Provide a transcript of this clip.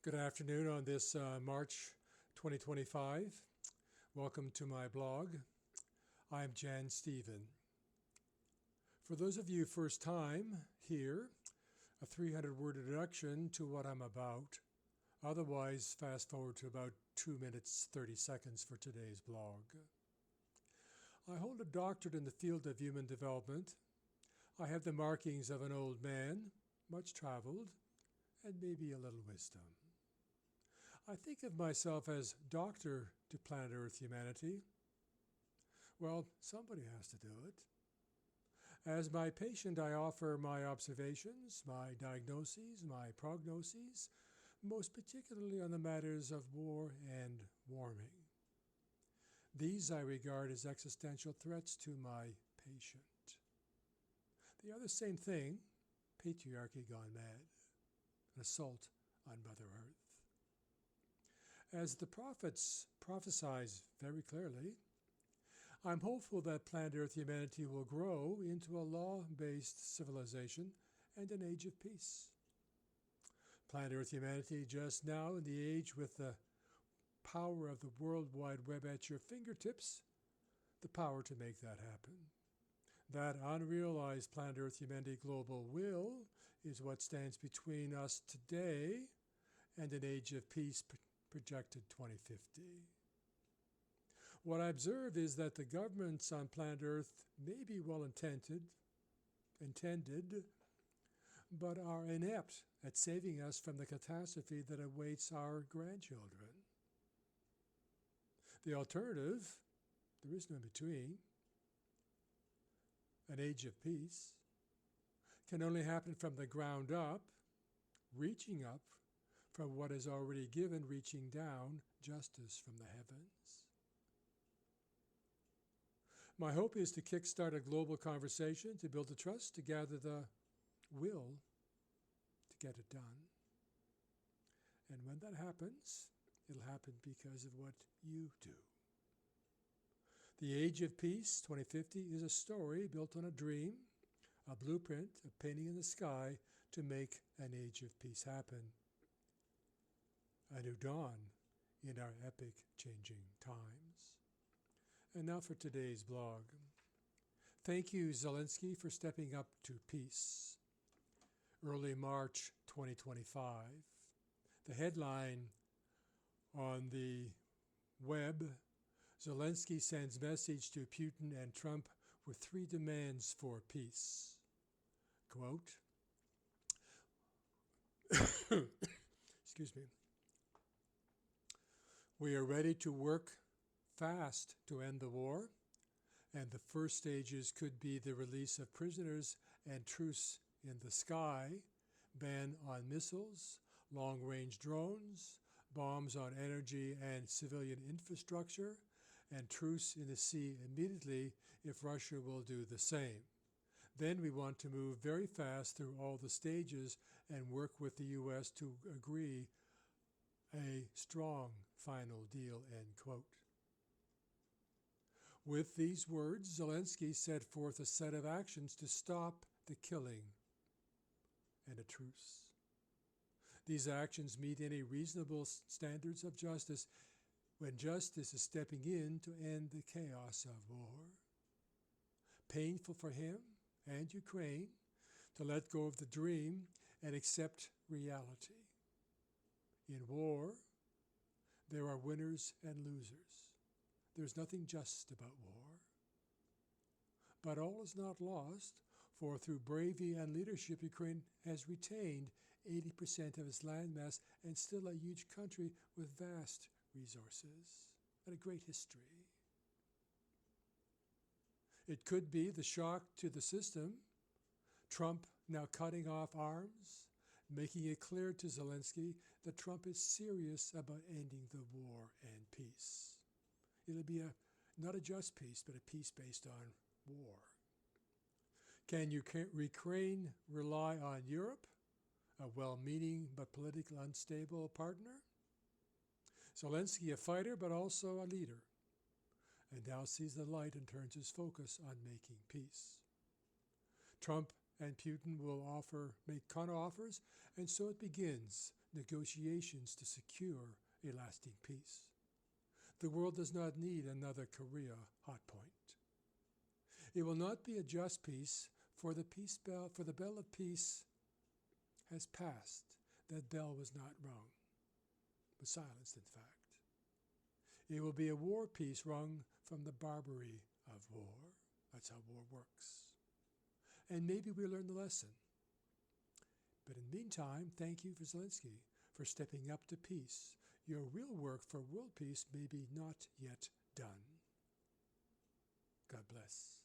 Good afternoon on this March 2025. Welcome to my blog. I'm Jan Stephen. For those of you first time here, a 300-word introduction to what I'm about. Otherwise, fast forward to about 2 minutes 30 seconds for today's blog. I hold a doctorate in the field of human development. I have the markings of an old man, much traveled, and maybe a little wisdom. I think of myself as doctor to planet Earth humanity. Well, somebody has to do it. As my patient, I offer my observations, my diagnoses, my prognoses, most particularly on the matters of war and warming. These I regard as existential threats to my patient. They are the same thing, patriarchy gone mad, an assault on Mother Earth. As the prophets prophesize very clearly, I'm hopeful that planet Earth humanity will grow into a law-based civilization and an age of peace. Planet Earth humanity just now in the age with the power of the World Wide Web at your fingertips, the power to make that happen. That unrealized planet Earth humanity global will is what stands between us today and an age of peace projected 2050. What I observe is that the governments on planet Earth may be well intended, but are inept at saving us from the catastrophe that awaits our grandchildren. The alternative, there is no in between, an age of peace, can only happen from the ground up, reaching up from what is already given, reaching down, justice from the heavens. My hope is to kickstart a global conversation, to build the trust, to gather the will to get it done. And when that happens, it'll happen because of what you do. The Age of Peace 2050 is a story built on a dream, a blueprint, a painting in the sky to make an age of peace happen. A new dawn in our epic changing times. And now for today's blog. Thank you, Zelensky, for stepping up to peace. Early March 2025. The headline on the web, Zelensky sends message to Putin and Trump with 3 demands for peace. Quote, excuse me. We are ready to work fast to end the war, and the first stages could be the release of prisoners and truce in the sky, ban on missiles, long-range drones, bombs on energy and civilian infrastructure, and truce in the sea immediately if Russia will do the same. Then we want to move very fast through all the stages and work with the U.S. to agree a strong final deal, end quote. With these words, Zelensky set forth a set of actions to stop the killing and a truce. These actions meet any reasonable standards of justice when justice is stepping in to end the chaos of war. Painful for him and Ukraine to let go of the dream and accept reality. In war, there are winners and losers. There's nothing just about war. But all is not lost, for through bravery and leadership, Ukraine has retained 80% of its landmass and still a huge country with vast resources and a great history. It could be the shock to the system, Trump now cutting off arms, making it clear to Zelensky that Trump is serious about ending the war and peace. It'll be not a just peace, but a peace based on war. Can Ukraine rely on Europe, a well-meaning but politically unstable partner? Zelensky, a fighter, but also a leader, and now sees the light and turns his focus on making peace. Trump and Putin will make counter-offers, and so it begins negotiations to secure a lasting peace. The world does not need another Korea hotpoint. It will not be a just peace, for the bell of peace has passed. That bell was not rung, but silenced in fact. It will be a war peace wrung from the barbary of war. That's how war works. And maybe we learn the lesson. But in the meantime, thank you for Zelensky for stepping up to peace. Your real work for world peace may be not yet done. God bless.